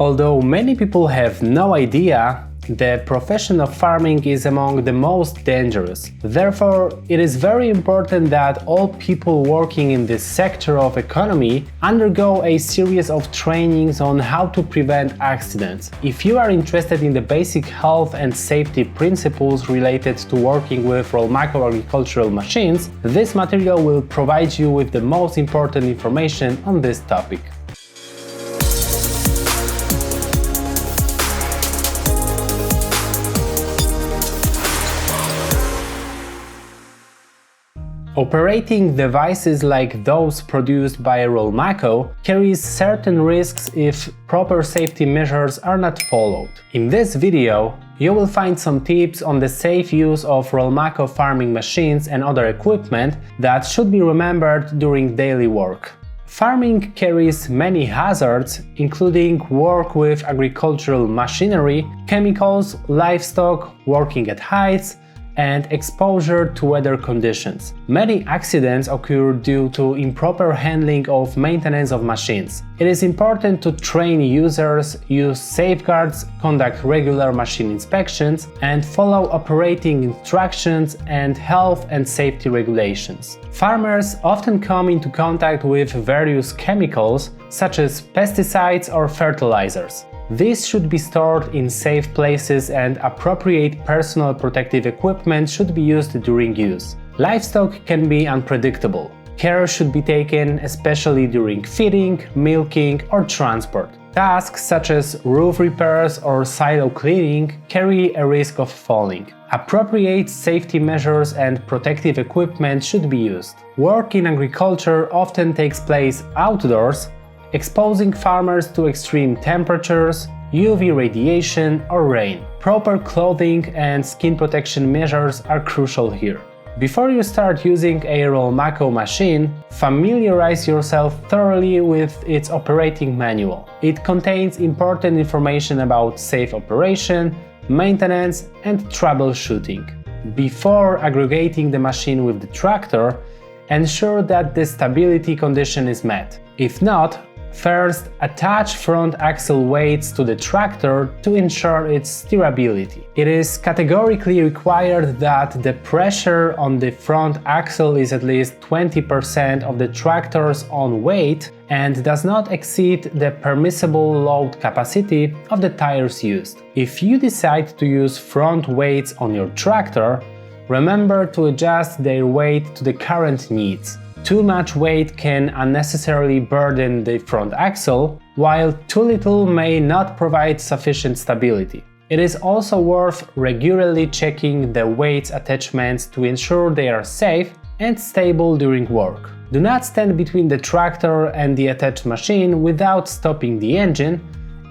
Although many people have no idea, the profession of farming is among the most dangerous. Therefore, it is very important that all people working in this sector of economy undergo a series of trainings on how to prevent accidents. If you are interested in the basic health and safety principles related to working with Rolmako agricultural machines, this material will provide you with the most important information on this topic. Operating devices like those produced by Rolmako carries certain risks if proper safety measures are not followed. In this video, you will find some tips on the safe use of Rolmako farming machines and other equipment that should be remembered during daily work. Farming carries many hazards, including work with agricultural machinery, chemicals, livestock, working at heights, and exposure to weather conditions. Many accidents occur due to improper handling of maintenance of machines. It is important to train users, use safeguards, conduct regular machine inspections, and follow operating instructions and health and safety regulations. Farmers often come into contact with various chemicals, such as pesticides or fertilizers. These should be stored in safe places and appropriate personal protective equipment should be used during use. Livestock can be unpredictable. Care should be taken especially during feeding, milking, or transport. Tasks such as roof repairs or silo cleaning carry a risk of falling. Appropriate safety measures and protective equipment should be used. Work in agriculture often takes place outdoors, exposing farmers to extreme temperatures, UV radiation, or rain. Proper clothing and skin protection measures are crucial here. Before you start using a Rolmako machine, familiarize yourself thoroughly with its operating manual. It contains important information about safe operation, maintenance, and troubleshooting. Before aggregating the machine with the tractor, ensure that the stability condition is met. If not, first, attach front axle weights to the tractor to ensure its steerability. It is categorically required that the pressure on the front axle is at least 20% of the tractor's own weight and does not exceed the permissible load capacity of the tires used. If you decide to use front weights on your tractor, remember to adjust their weight to the current needs. Too much weight can unnecessarily burden the front axle, while too little may not provide sufficient stability. It is also worth regularly checking the weights attachments to ensure they are safe and stable during work. Do not stand between the tractor and the attached machine without stopping the engine,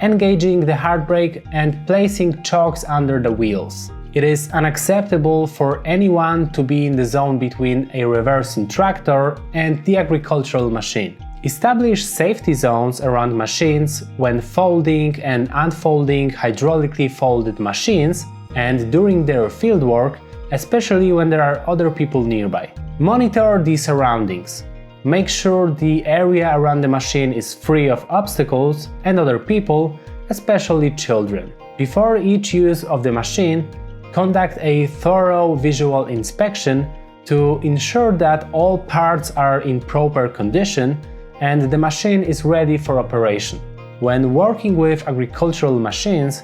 engaging the hard brake, and placing chocks under the wheels. It is unacceptable for anyone to be in the zone between a reversing tractor and the agricultural machine. Establish safety zones around machines when folding and unfolding hydraulically folded machines and during their fieldwork, especially when there are other people nearby. Monitor the surroundings. Make sure the area around the machine is free of obstacles and other people, especially children. Before each use of the machine, conduct a thorough visual inspection to ensure that all parts are in proper condition and the machine is ready for operation. When working with agricultural machines,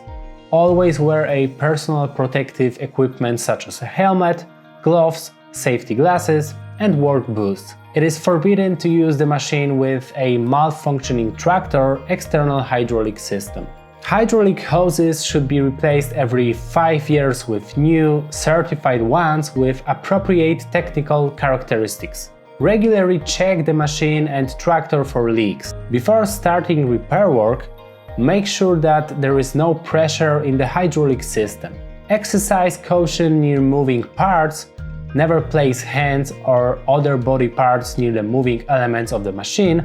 always wear a personal protective equipment such as a helmet, gloves, safety glasses, and work boots. It is forbidden to use the machine with a malfunctioning tractor external hydraulic system. Hydraulic hoses should be replaced every 5 years with new, certified ones with appropriate technical characteristics. Regularly check the machine and tractor for leaks. Before starting repair work, make sure that there is no pressure in the hydraulic system. Exercise caution near moving parts. Never place hands or other body parts near the moving elements of the machine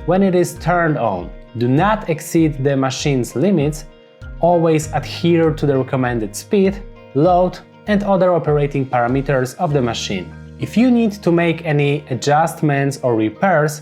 when it is turned on. Do not exceed the machine's limits. Always adhere to the recommended speed, load, and other operating parameters of the machine. If you need to make any adjustments or repairs,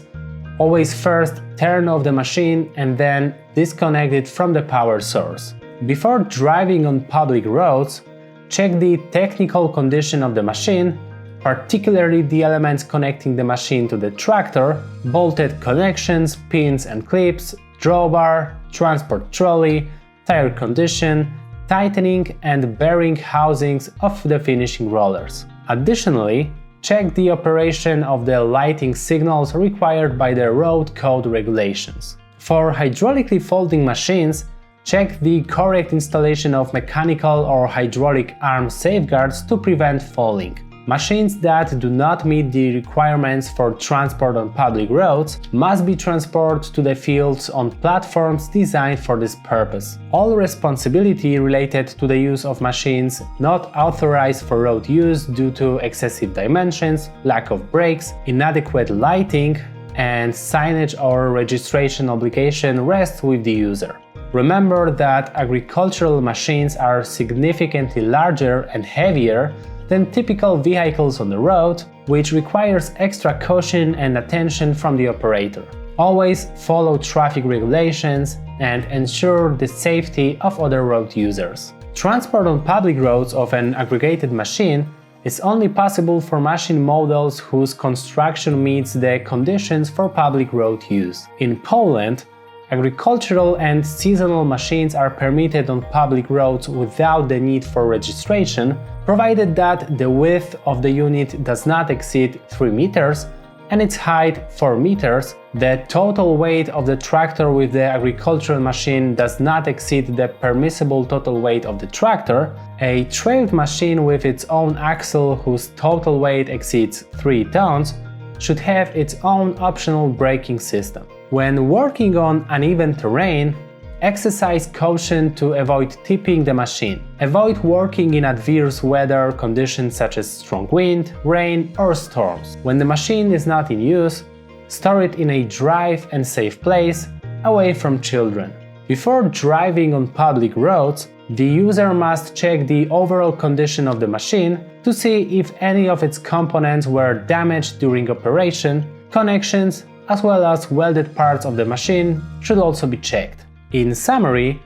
always first turn off the machine and then disconnected from the power source. Before driving on public roads, check the technical condition of the machine, particularly the elements connecting the machine to the tractor, bolted connections, pins and clips, drawbar, transport trolley, tire condition, tightening and bearing housings of the finishing rollers. Additionally, check the operation of the lighting signals required by the road code regulations. For hydraulically folding machines, check the correct installation of mechanical or hydraulic arm safeguards to prevent falling. Machines that do not meet the requirements for transport on public roads must be transported to the fields on platforms designed for this purpose. All responsibility related to the use of machines not authorized for road use due to excessive dimensions, lack of brakes, inadequate lighting, and signage or registration obligation rests with the user. Remember that agricultural machines are significantly larger and heavier than typical vehicles on the road, which requires extra caution and attention from the operator. Always follow traffic regulations and ensure the safety of other road users. Transport on public roads of an aggregated machine is only possible for machine models whose construction meets the conditions for public road use. In Poland, agricultural and seasonal machines are permitted on public roads without the need for registration, provided that the width of the unit does not exceed 3 meters and its height 4 meters, the total weight of the tractor with the agricultural machine does not exceed the permissible total weight of the tractor, a trailed machine with its own axle whose total weight exceeds 3 tons should have its own optional braking system. When working on uneven terrain, exercise caution to avoid tipping the machine. Avoid working in adverse weather conditions such as strong wind, rain, or storms. When the machine is not in use, store it in a dry and safe place, away from children. Before driving on public roads, the user must check the overall condition of the machine to see if any of its components were damaged during operation. Connections, as well as welded parts of the machine, should also be checked. In summary,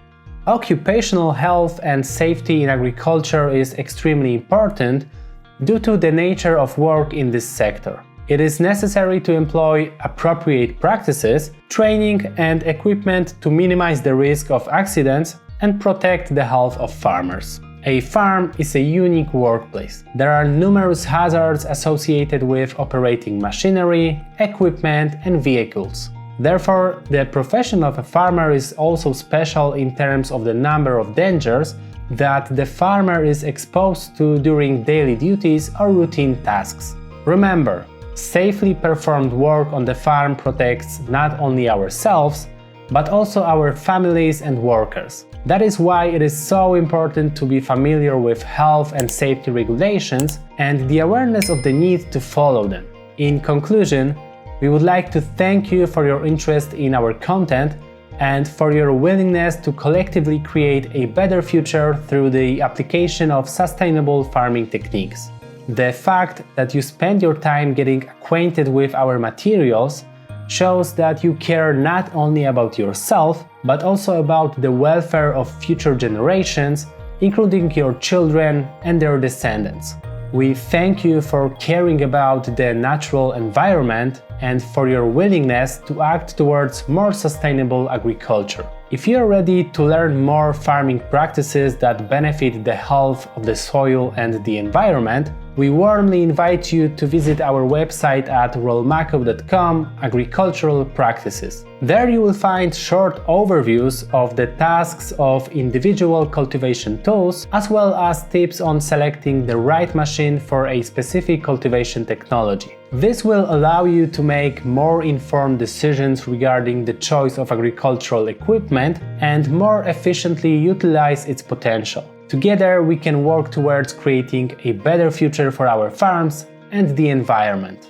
occupational health and safety in agriculture is extremely important due to the nature of work in this sector. It is necessary to employ appropriate practices, training, and equipment to minimize the risk of accidents and protect the health of farmers. A farm is a unique workplace. There are numerous hazards associated with operating machinery, equipment, and vehicles. Therefore, the profession of a farmer is also special in terms of the number of dangers that the farmer is exposed to during daily duties or routine tasks. Remember, safely performed work on the farm protects not only ourselves, but also our families and workers. That is why it is so important to be familiar with health and safety regulations and the awareness of the need to follow them. In conclusion, we would like to thank you for your interest in our content and for your willingness to collectively create a better future through the application of sustainable farming techniques. The fact that you spend your time getting acquainted with our materials shows that you care not only about yourself, but also about the welfare of future generations, including your children and their descendants. We thank you for caring about the natural environment and for your willingness to act towards more sustainable agriculture. If you are ready to learn more farming practices that benefit the health of the soil and the environment, we warmly invite you to visit our website at rolmako.com agricultural practices. There you will find short overviews of the tasks of individual cultivation tools, as well as tips on selecting the right machine for a specific cultivation technology. This will allow you to make more informed decisions regarding the choice of agricultural equipment and more efficiently utilize its potential. Together, we can work towards creating a better future for our farms and the environment.